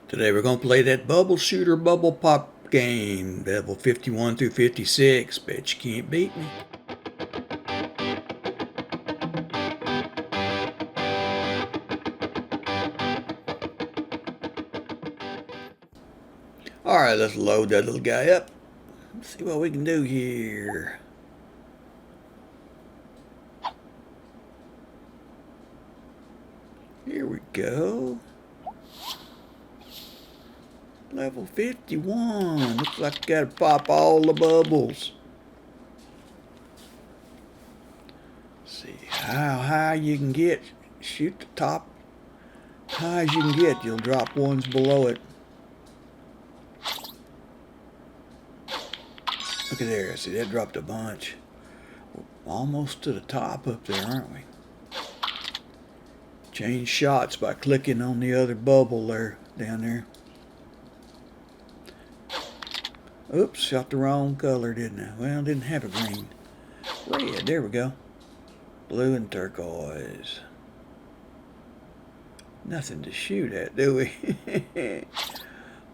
Today we're going to play that bubble shooter bubble pop game, level 51 through 56. Bet you can't beat me. Alright, let's load that little guy up. Let's see what we can do here. Here we go. Level 51. Looks like you gotta pop all the bubbles. See how high you can get. Shoot the top high as you can get. You'll drop ones below it. Look at there. See, that dropped a bunch. We're almost to the top up there, aren't we? Change shots by clicking on the other bubble there, down there. Oops, shot the wrong color, didn't I? Well, didn't have a green. Red, there we go. Blue and turquoise. Nothing to shoot at, do we?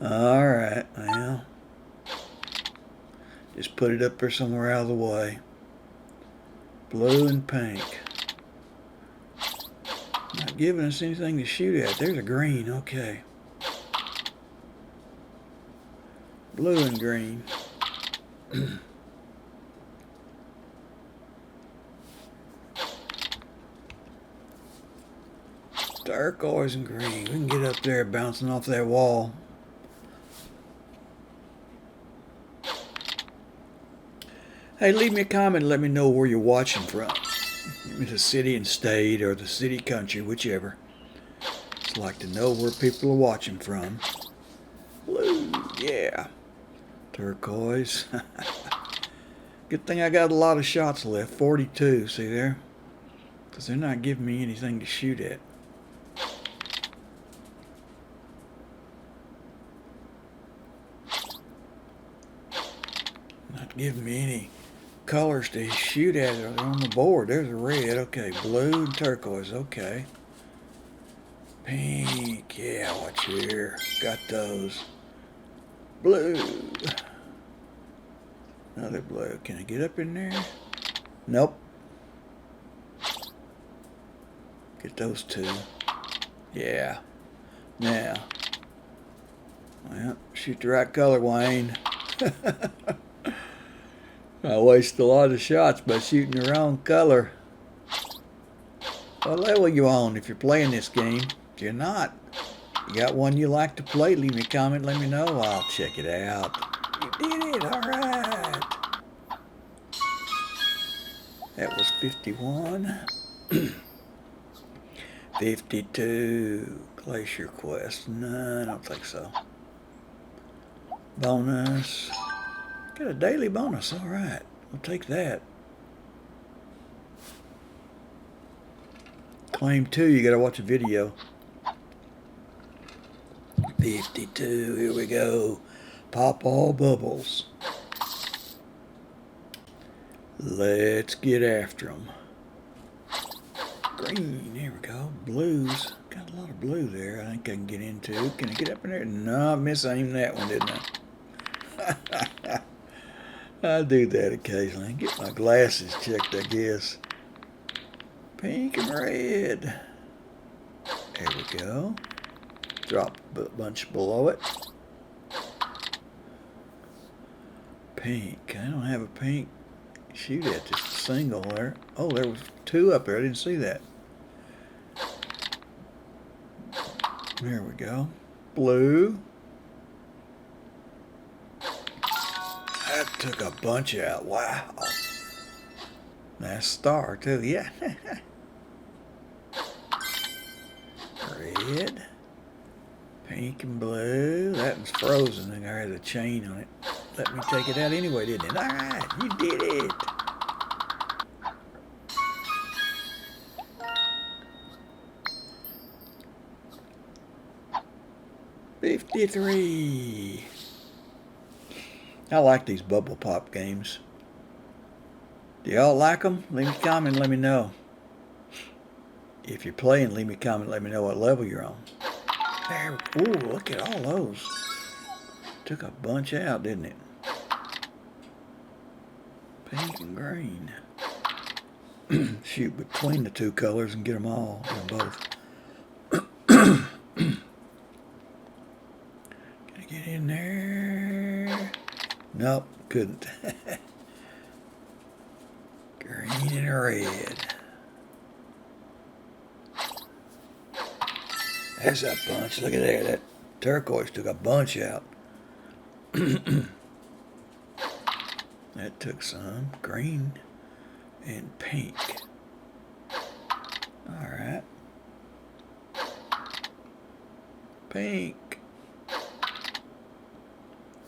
Alright, well. Just put it up there somewhere out of the way. Blue and pink. Not giving us anything to shoot at. There's a green, okay. Blue and green. Turquoise and green. We can get up there bouncing off that wall. Hey, leave me a comment and let me know where you're watching from. Give me the city and state or the city country, whichever. Just like to know where people are watching from. Blue, yeah. Turquoise. Good thing I got a lot of shots left. 42, see there? Because they're not giving me anything to shoot at. Not giving me any colors to shoot at on the board. There's a red. Okay, blue and turquoise. Okay. Pink. Yeah, watch here. Got those. Blue. Another blue. Can I get up in there? Nope. Get those two. Yeah. Now. Well, shoot the right color, Wayne. I waste a lot of shots by shooting the wrong color. What level are you on if you're playing this game? If you're not, you got one you like to play, leave me a comment, let me know. I'll check it out. You did it, alright. That was 51. 52. Glacier Quest. No, I don't think so. Bonus. Got a daily bonus, alright. We'll take that. Claim 2, you gotta watch a video. 52, here we go. Pop all bubbles. Let's get after them. Green, here we go. Blues. Got a lot of blue there I think I can get into. Can I get up in there? No, I missed even that one, didn't I? I do that occasionally. Get my glasses checked, I guess. Pink and red. There we go. Drop a bunch below it. Pink. I don't have a pink. Shoot at just a single there. Oh, there was two up there. I didn't see that. There we go. Blue. That took a bunch out. Wow. Nice star, too. Yeah. Red. Pink and blue. That one's frozen. I had a chain on it. Let me take it out anyway, didn't it? Alright, you did it. $53. I like these bubble pop games. Do y'all like them? Leave me a comment and let me know. If you're playing, leave me a comment, let me know what level you're on. There. Ooh, look at all those. Took a bunch out, didn't it? Pink and green. Shoot between the two colors and get them all, or both. Can I get in there? Nope, couldn't. Green and red. There's a bunch. Look at there. That turquoise took a bunch out. That took some. Green and pink. Alright. Pink.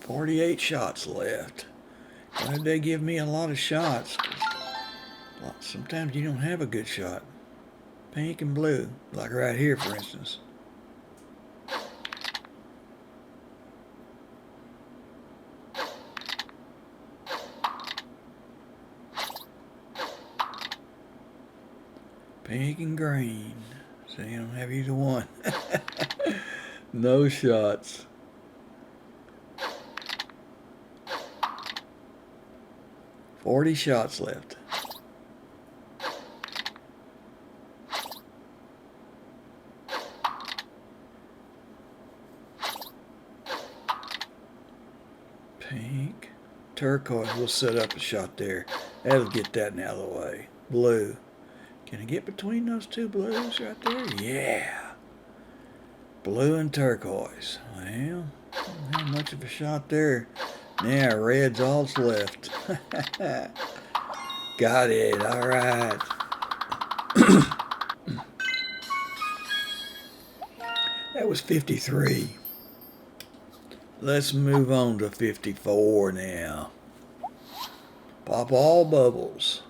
48 shots left. Glad they give me a lot of shots. Sometimes you don't have a good shot. Pink and blue. Like right here, for instance. Pink and green. So you don't have either one. No shots. $40 shots left. Pink. Turquoise. We'll set up a shot there. That'll get that out of the way. Blue. Can I get between those two blues right there? Yeah. Blue and turquoise. Well, not have much of a shot there. Now red's all's left. Got it. All right. That was 53. Let's move on to 54 now. Pop all bubbles.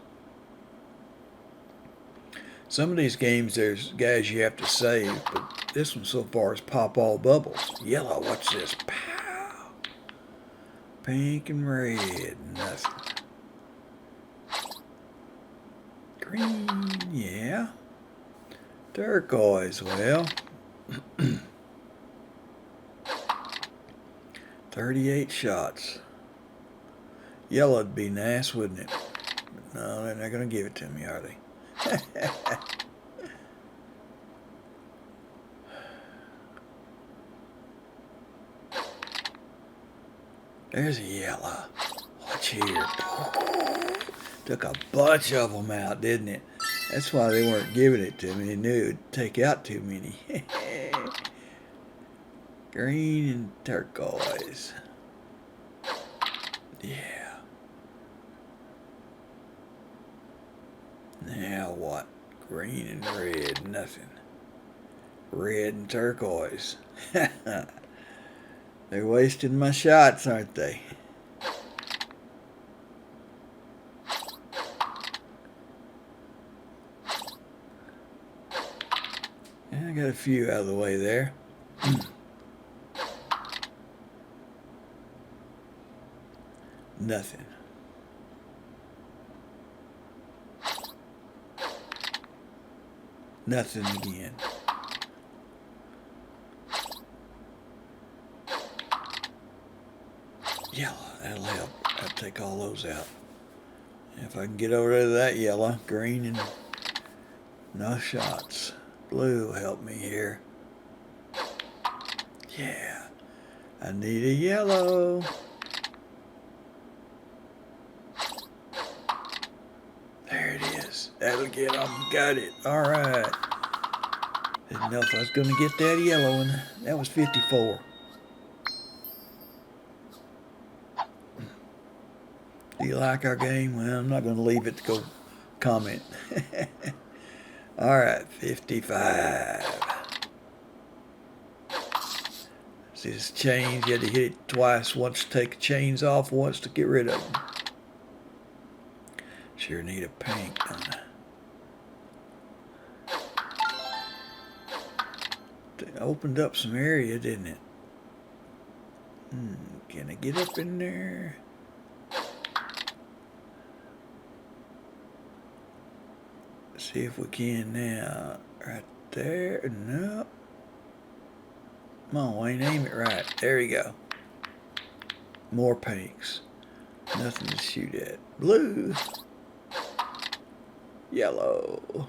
Some of these games, there's guys you have to save, but this one so far is pop all bubbles. Yellow, what's this? Pow! Pink and red, nothing. Green, yeah. Turquoise, well. 38 shots. Yellow'd be nice, wouldn't it? No, they're not going to give it to me, are they? There's a yellow. Watch here. Took a bunch of them out, didn't it? That's why they weren't giving it to me. They knew it would take out too many. Green and turquoise. Yeah. Now what? Green and red, nothing. Red and turquoise. They're wasting my shots, aren't they? I got a few out of the way there. Nothing. Nothing again. Yellow, that'll help. I'll take all those out. If I can get over to that yellow, green, and no shots. Blue, help me here. Yeah, I need a yellow. There it is. That'll get them. Got it. All right. Didn't know if I was going to get that yellow one. That was 54. Do you like our game? Well, I'm not going to leave it to go comment. All right, 55. See this chains? You had to hit it twice. Once to take the chains off, once to get rid of them. Sure need a pink, don't I? It opened up some area, didn't it? Can I get up in there? See if we can now. Right there. No. Come on, Wayne, aim it right. There you go. More pinks. Nothing to shoot at. Blue. Yellow.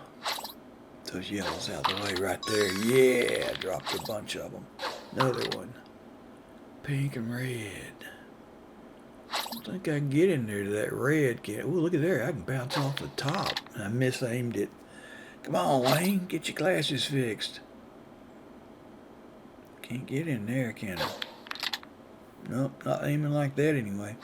Those yellows out of the way right there. Yeah, dropped a bunch of them. Another one. Pink and red. I don't think I can get in there to that red. Oh, look at there. I can bounce off the top. I misaimed it. Come on, Wayne. Get your glasses fixed. Can't get in there, can I? Nope, not aiming like that anyway.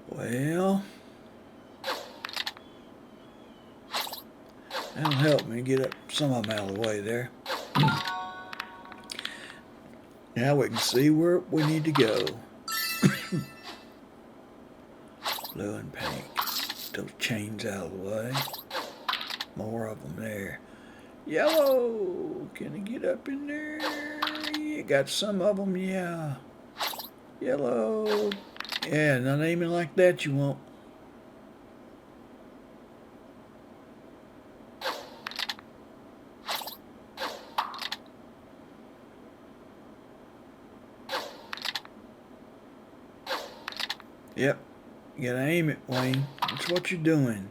Well, that'll help me get up some of them out of the way there. Now we can see where we need to go. Blue and pink. Those chains out of the way. More of them there. Yellow. Can I get up in there? You got some of them, yeah. Yellow. Yeah, not aiming like that you won't. Yep. You gotta aim it, Wayne. That's what you're doing.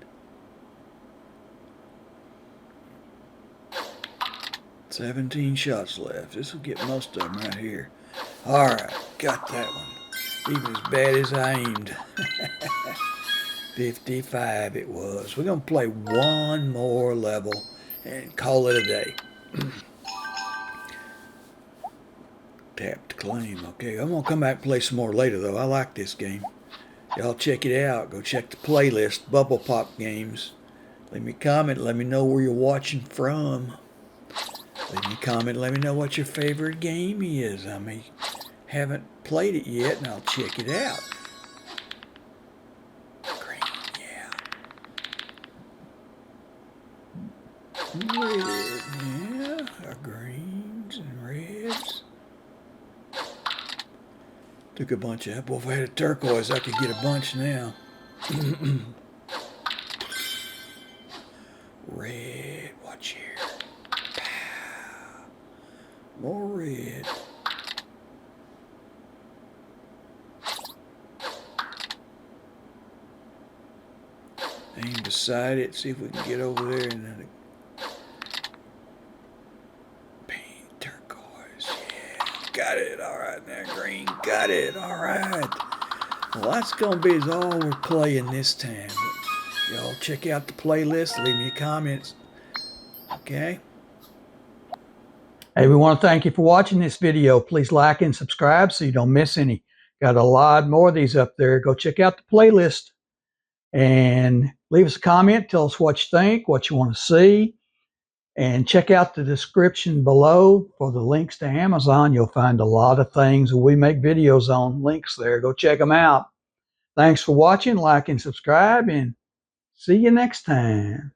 17 shots left. This will get most of them right here. Alright, got that one. Even as bad as I aimed. 55 it was. We're going to play one more level and call it a day. Tap to claim. Okay, I'm going to come back and play some more later, though. I like this game. Y'all check it out. Go check the playlist, Bubble Pop Games. Leave me a comment. Let me know where you're watching from. Leave me a comment. Let me know what your favorite game is. I mean, haven't played it yet, and I'll check it out. Green, yeah. Red, yeah. Our greens and reds. Took a bunch of apple. If I had a turquoise, I could get a bunch now. Red, watch here. Pow. More red. Aim beside it, see if we can get over there and then paint turquoise. Yeah, got it. All right, now green, got it. All right. Well, that's gonna be all we're playing this time. But y'all check out the playlist. Leave me comments. Okay. Hey, we want to thank you for watching this video. Please like and subscribe so you don't miss any. Got a lot more of these up there. Go check out the playlist and leave us a comment. Tell us what you think, what you want to see. And check out the description below for the links to Amazon. You'll find a lot of things that we make videos on. Links there. Go check them out. Thanks for watching. Like and subscribe, and see you next time.